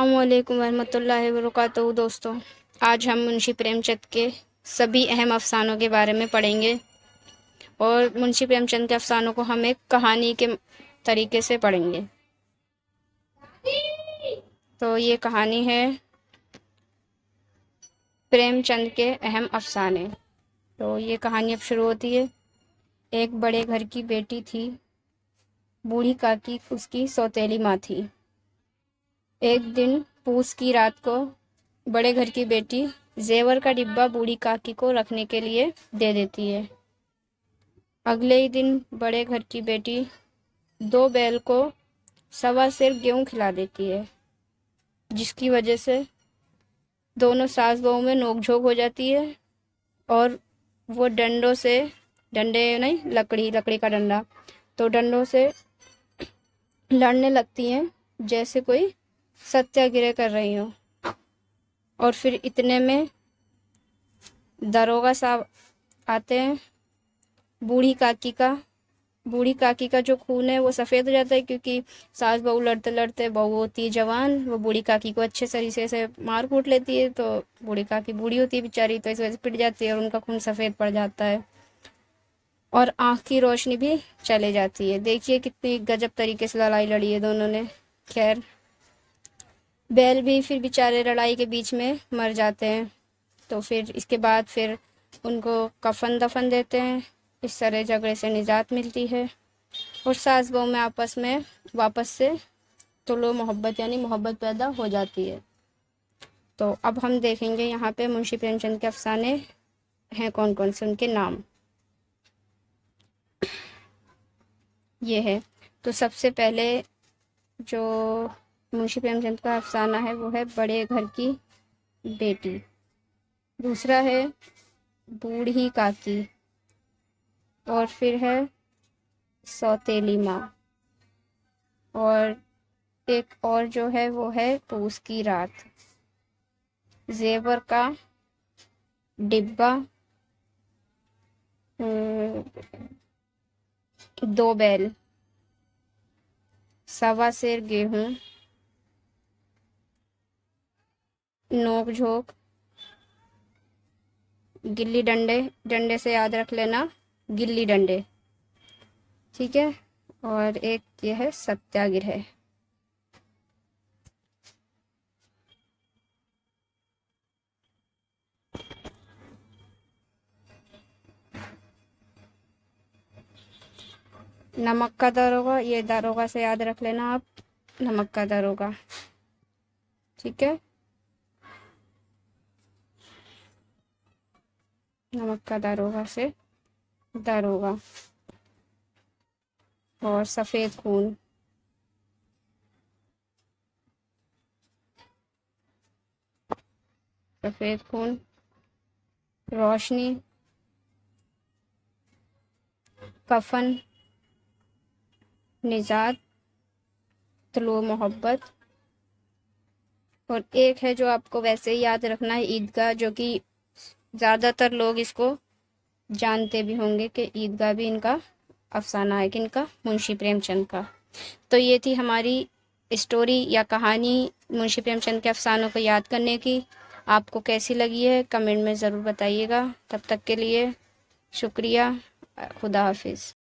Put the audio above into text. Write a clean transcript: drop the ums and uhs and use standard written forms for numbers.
अस्सलामुअलैकुम वरहमतुल्लाहि वबरकातुहू। दोस्तों, आज हम मुंशी प्रेमचंद के सभी अहम अफसानों के बारे में पढ़ेंगे और मुंशी प्रेमचंद के अफसानों को हम एक कहानी के तरीके से पढ़ेंगे। तो ये कहानी है प्रेमचंद के अहम अफसाने। तो ये कहानी अब शुरू होती है। एक बड़े घर की बेटी थी। बूढ़ी काकी उसकी सौतेली माँ थी। एक दिन पूस की रात को बड़े घर की बेटी जेवर का डिब्बा बूढ़ी काकी को रखने के लिए दे देती है। अगले ही दिन बड़े घर की बेटी 2 बैल को सवा सेर गेहूं खिला देती है, जिसकी वजह से दोनों सास बहू में नोकझोंक हो जाती है और वो डंडे नहीं, लकड़ी का डंडा, तो डंडों से लड़ने लगती हैं जैसे कोई सत्याग्रह कर रही हो। और फिर इतने में दरोगा साहब आते हैं। बूढ़ी काकी का जो खून है वो सफ़ेद हो जाता है, क्योंकि सास बहू लड़ते लड़ते, बहू होती है जवान, वो बूढ़ी काकी को अच्छे तरीके से मार कूट लेती है। तो बूढ़ी काकी बूढ़ी होती है बेचारी, तो इस वजह से पिट जाती है और उनका खून सफ़ेद पड़ जाता है और आँख की रोशनी भी चले जाती है। देखिए कितनी गजब तरीके से लड़ाई लड़ी है दोनों ने। खैर, बैल भी फिर बेचारे लड़ाई के बीच में मर जाते हैं। तो फिर इसके बाद फिर उनको कफन दफन देते हैं। इस तरह झगड़े से निजात मिलती है और सास बहू में आपस में वापस से तुलो मोहब्बत यानी मोहब्बत पैदा हो जाती है। तो अब हम देखेंगे यहाँ पे मुंशी प्रेमचंद के अफसाने हैं कौन कौन से, उनके नाम ये है। तो सबसे पहले जो मुंशी प्रेमचंद का अफसाना है वो है बड़े घर की बेटी। दूसरा है बूढ़ी काकी और फिर है सौतेली माँ, और एक और जो है वो है पूस की रात, जेवर का डिब्बा, 2 बैल, सवा सेर गेहूं, नोक झोंक, गिल्ली डंडे से याद रख लेना, गिल्ली डंडे, ठीक है। और एक ये है सत्याग्रह। नमक का दरोगा, ये दरोगा से याद रख लेना आप, नमक का दरोगा, ठीक है। नमक का दरोगा से दरोगा। और सफ़ेद खून, सफ़ेद खून, रोशनी, कफन, निजात, तुलू मोहब्बत। और एक है जो आपको वैसे ही याद रखना है, ईदगाह, जो कि ज़्यादातर लोग इसको जानते भी होंगे कि ईदगाह भी इनका अफसाना है, किनका, मुंशी प्रेमचंद का। तो ये थी हमारी स्टोरी या कहानी मुंशी प्रेमचंद के अफसानों को याद करने की। आपको कैसी लगी है कमेंट में ज़रूर बताइएगा। तब तक के लिए शुक्रिया। खुदा हाफिज़।